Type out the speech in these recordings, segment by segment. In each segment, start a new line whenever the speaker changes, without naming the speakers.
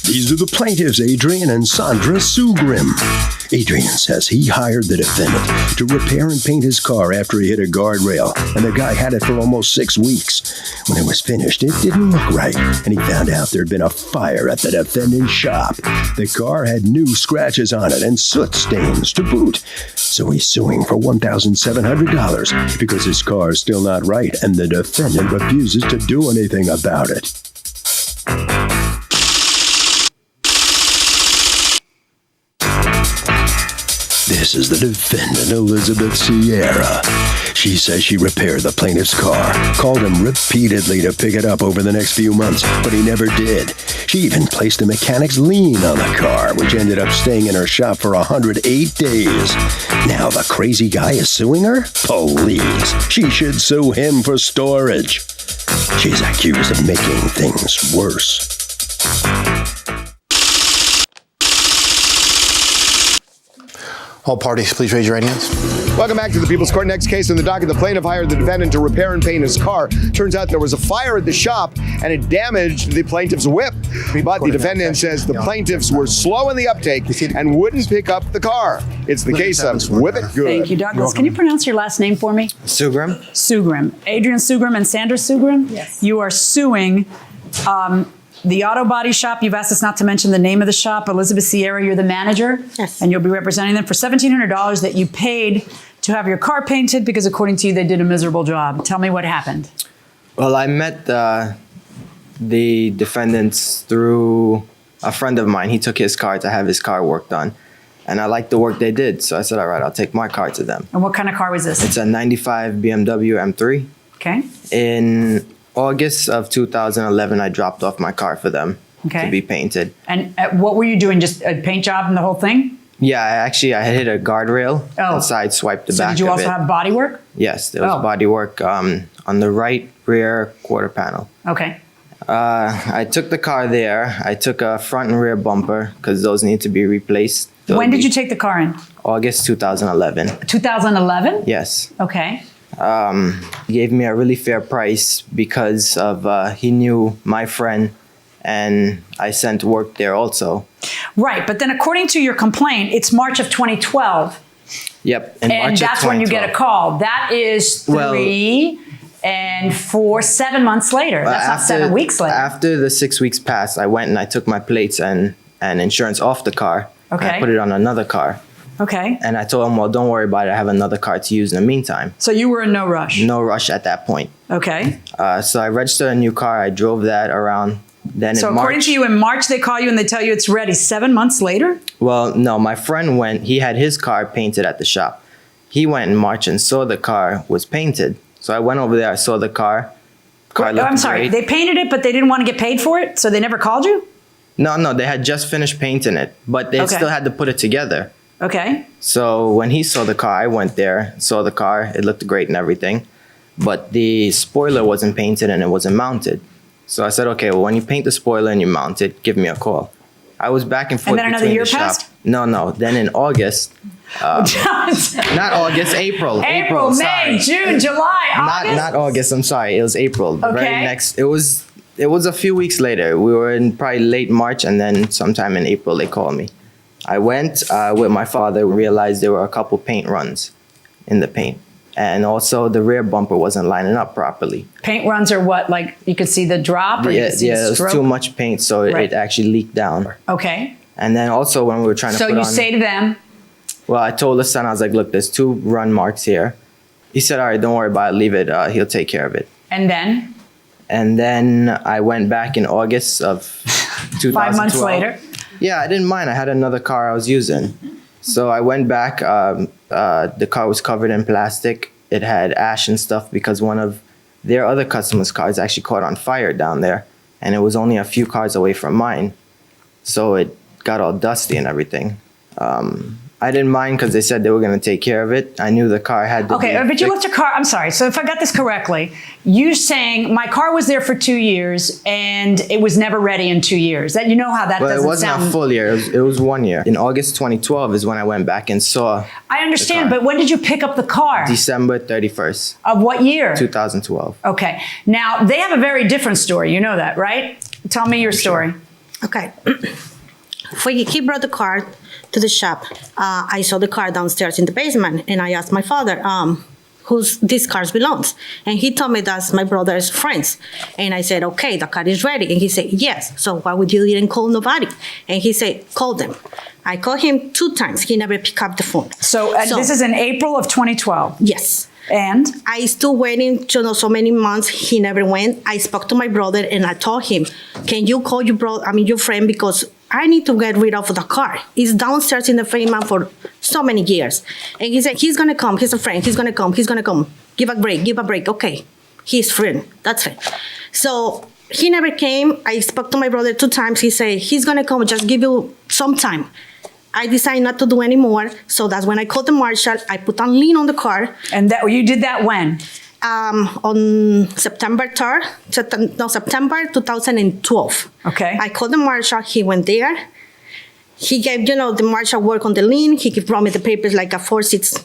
These are the plaintiffs, Adrian and Sandra Sugrim. Adrian says he hired the defendant to repair and paint his car after he hit a guardrail, and the guy had it for almost 6 weeks. When it was finished, it didn't look right, and he found out there'd been a fire at the defendant's shop. The car had new scratches on it and soot stains to boot. So he's suing for $1,700 because his car is still not right, and the defendant refuses to do anything about it. This is the defendant, Elizabeth Sierra. She says she repaired the plaintiff's car, called him repeatedly to pick it up over the next few months, but he never did. She even placed a mechanic's lien on the car, which ended up staying in her shop for 108 days. Now the crazy guy is suing her? Please, she should sue him for storage. She's accused of making things worse.
All parties, please raise your right hands.
Welcome back to the People's Court. Next case in the docket, the plaintiff hired the defendant to repair and paint his car. Turns out there was a fire at the shop and it damaged the plaintiff's whip. But the defendant says the plaintiffs were slow in the uptake and wouldn't pick up the car. It's the case of Whip It Good.
Thank you, Douglas. Can you pronounce your last name for me?
Sugrim.
Sugrim. Adrian Sugrim and Sandra Sugrim?
Yes.
You are suing the auto body shop. You've asked us not to mention the name of the shop. Elizabeth Sierra, you're the manager.
Yes.
And you'll be representing them for $1,700 that you paid to have your car painted because according to you, they did a miserable job. Tell me what happened.
Well, I met the defendants through a friend of mine. He took his car to have his car worked on. And I liked the work they did. So I said, all right, I'll take my car to them.
And what kind of car was this?
It's a 95 BMW M3.
Okay.
In August of 2011, I dropped off my car for them to be painted.
And what were you doing? Just a paint job and the whole thing?
Yeah, I hit a guardrail and sideswiped the back of it.
So did you also have body work?
Yes, there was body work on the right rear quarter panel.
Okay.
I took the car there. I took a front and rear bumper because those need to be replaced.
When did you take the car in?
August 2011.
2011?
Yes.
Okay.
He gave me a really fair price because of he knew my friend and I sent work there also.
Right, but then according to your complaint, it's March of 2012.
Yep.
And that's when you get a call. That is 3 and 4, 7 months later. That's not 7 weeks later.
After the 6 weeks passed, I went and I took my plates and insurance off the car.
Okay.
And I put it on another car.
Okay.
And I told him, well, don't worry about it. I have another car to use in the meantime.
So you were in no rush?
No rush at that point.
Okay.
So I registered a new car. I drove that around. Then
so
in March,
according to you, in March they call you and they tell you it's ready. 7 months later?
Well, no. My friend went. He had his car painted at the shop. He went in March and saw the car was painted. So I went over there. I saw the car.
I'm sorry. They painted it, but they didn't want to get paid for it? So they never called you?
No. They had just finished painting it. But they still had to put it together.
Okay.
So when he saw the car, I went there, saw the car. It looked great and everything. But the spoiler wasn't painted and it wasn't mounted. So I said, okay, well, when you paint the spoiler and you mount it, give me a call. I was back and forth
between the shop. And then another year passed?
No. Then in August, not August, April.
April, May, June, July, August?
Not August, I'm sorry. It was April. The
okay.
very next, it was a few weeks later. We were in probably late March and then sometime in April they called me. I went with my father, realized there were a couple paint runs in the paint. And also the rear bumper wasn't lining up properly.
Paint runs are what? Like you could see the drop? Or
Yeah, it was too much paint, so it actually leaked down.
Okay.
And then also when we were trying to put on...
So you say to them...
Well, I told the son, I was like, look, there's 2 run marks here. He said, all right, don't worry about it, leave it. He'll take care of it.
And then?
And then I went back in August of 2012.
5 months later?
Yeah, I didn't mind. I had another car I was using. So I went back. The car was covered in plastic. It had ash and stuff because one of their other customers' cars actually caught on fire down there. And it was only a few cars away from mine. So it got all dusty and everything. I didn't mind because they said they were going to take care of it. I knew the car had to be
but you left your car, I'm sorry, so if I got this correctly, you're saying my car was there for 2 years and it was never ready in 2 years. That, you know how that doesn't sound...
Well, it wasn't a full year, it was 1 year. In August 2012 is when I went back and saw
I understand, but when did you pick up the car?
December 31st.
Of what year?
2012.
Okay, now they have a very different story, you know that, right? Tell me your story.
Okay. He brought the car to the shop. I saw the car downstairs in the basement, and I asked my father, whose this car belongs? And he told me that's my brother's friends. And I said, okay, the car is ready. And he said, yes. So why would you didn't call nobody? And he said, call them. I called him 2 times. He never picked up the phone.
So this is in April of 2012.
Yes.
And?
I still waiting, so many months. He never went. I spoke to my brother and I told him, can you call your friend, because I need to get rid of the car. It's downstairs in the Fremont for so many years. And he said, he's gonna come. He's a friend. He's gonna come. Give a break. Okay. He's friend. That's it. So he never came. I spoke to my brother 2 times. He said, he's gonna come. Just give you some time. I decided not to do anymore. So that's when I called the marshal. I put on lien on the car.
And you did that when?
On September 2012.
Okay.
I called the marshal. He went there. He gave, the marshal work on the lien. He brought me the papers like 4-6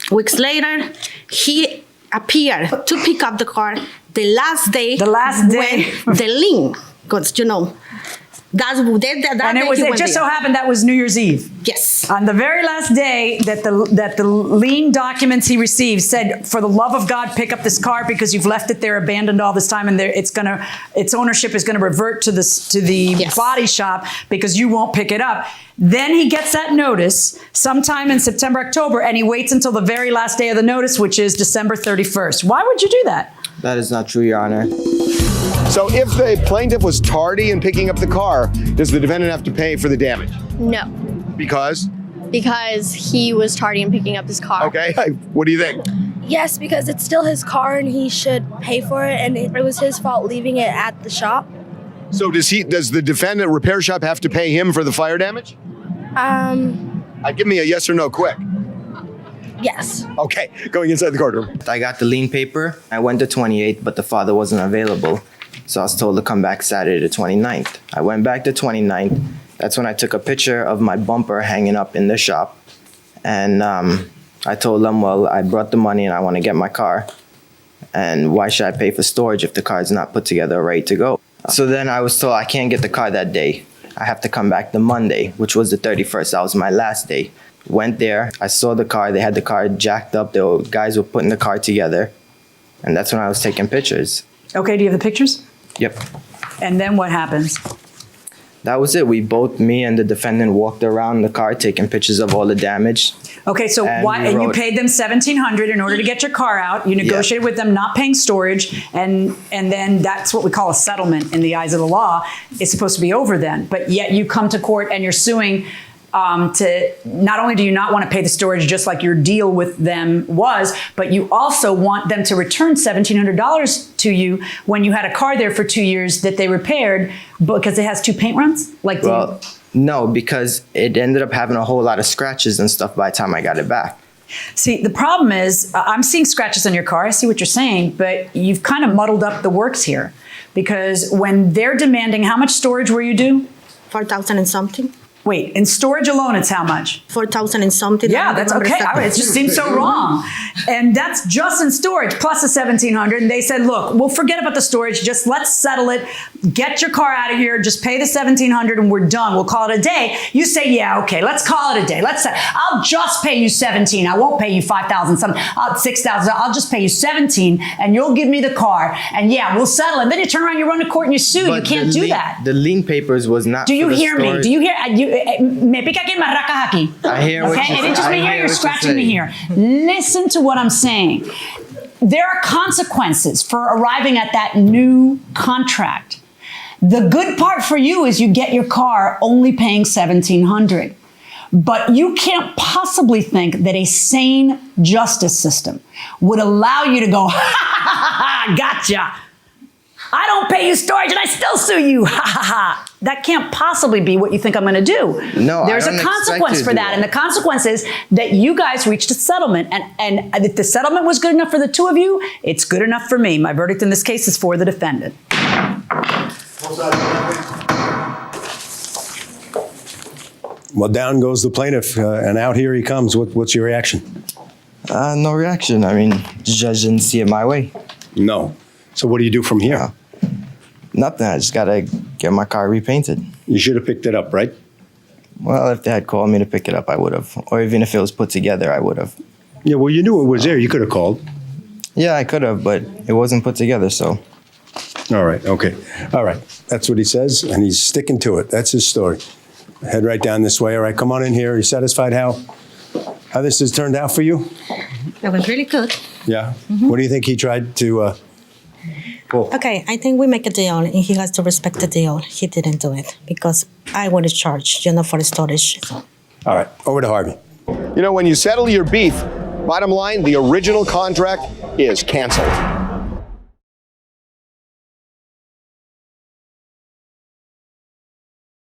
weeks later. He appeared to pick up the car the last day. When the lien, because,
and it just so happened that was New Year's Eve.
Yes.
On the very last day that the lien documents he received said, for the love of God, pick up this car because you've left it there abandoned all this time, and its ownership is going to revert to the body shop because you won't pick it up. Then he gets that notice sometime in September, October, and he waits until the very last day of the notice, which is December 31st. Why would you do that?
That is not true, Your Honor.
So if the plaintiff was tardy in picking up the car, does the defendant have to pay for the damage?
No.
Because?
Because he was tardy in picking up his car.
Okay, what do you think?
Yes, because it's still his car and he should pay for it, and it was his fault leaving it at the shop.
So does the defendant repair shop have to pay him for the fire damage? Give me a yes or no quick.
Yes.
Okay, going inside the courtroom.
I got the lien paper. I went to 28th, but the father wasn't available. So I was told to come back Saturday the 29th. I went back to 29th. That's when I took a picture of my bumper hanging up in the shop. And I told them, well, I brought the money and I want to get my car. And why should I pay for storage if the car is not put together or ready to go? So then I was told I can't get the car that day. I have to come back the Monday, which was the 31st. That was my last day. Went there. I saw the car. They had the car jacked up. The guys were putting the car together. And that's when I was taking pictures.
Okay, do you have the pictures?
Yep.
And then what happens?
That was it. Me and the defendant walked around the car taking pictures of all the damage.
Okay, so and you paid them $1,700 in order to get your car out. You negotiated with them not paying storage, and then that's what we call a settlement in the eyes of the law. It's supposed to be over then, but yet you come to court and you're suing to not only do you not want to pay the storage just like your deal with them was, but you also want them to return $1,700 to you when you had a car there for 2 years that they repaired because it has 2 paint runs?
No, because it ended up having a whole lot of scratches and stuff by the time I got it back.
See, the problem is I'm seeing scratches on your car. I see what you're saying, but you've kind of muddled up the works here because when they're demanding, how much storage were you due?
4,000 and something.
Wait, in storage alone, it's how much?
4,000 and something.
Yeah, that's okay. It just seems so wrong. And that's just in storage plus the $1,700. And they said, look, we'll forget about the storage. Just let's settle it. Get your car out of here. Just pay the $1,700 and we're done. We'll call it a day. You say, yeah, okay, let's call it a day. I'll just pay you $17,000. I won't pay you $5,000, $6,000. I'll just pay you $17,000 and you'll give me the car. And yeah, we'll settle it. Then you turn around, you run to court and you sue. You can't do that.
The lien papers was not.
Do you hear me? Do you hear? Me pica que marraca aquí.
I hear what you're saying.
It didn't just me here, you're scratching me here. Listen to what I'm saying. There are consequences for arriving at that new contract. The good part for you is you get your car only paying $1,700. But you can't possibly think that a sane justice system would allow you to go, gotcha. I don't pay you storage and I still sue you. That can't possibly be what you think I'm going to do.
No,
there's a consequence for that. And the consequence is that you guys reached a settlement. And if the settlement was good enough for the two of you, it's good enough for me. My verdict in this case is for the defendant.
Well, down goes the plaintiff, and out here he comes. What's your reaction?
No reaction. I mean, the judge didn't see it my way.
No. So what do you do from here?
Nothing. I just got to get my car repainted.
You should have picked it up, right?
Well, if they had called me to pick it up, I would have. Or even if it was put together, I would have.
Yeah, well, you knew it was there. You could have called.
Yeah, I could have, but it wasn't put together, so.
All right, okay. All right, that's what he says, and he's sticking to it. That's his story. Head right down this way. All right, come on in here. Are you satisfied how this has turned out for you?
That was really good.
Yeah? What do you think he tried to pull?
Okay, I think we make a deal, and he has to respect the deal. He didn't do it because I was charged, for the storage.
All right, over to Harvey.
You know, when you settle your beef, bottom line, the original contract is canceled.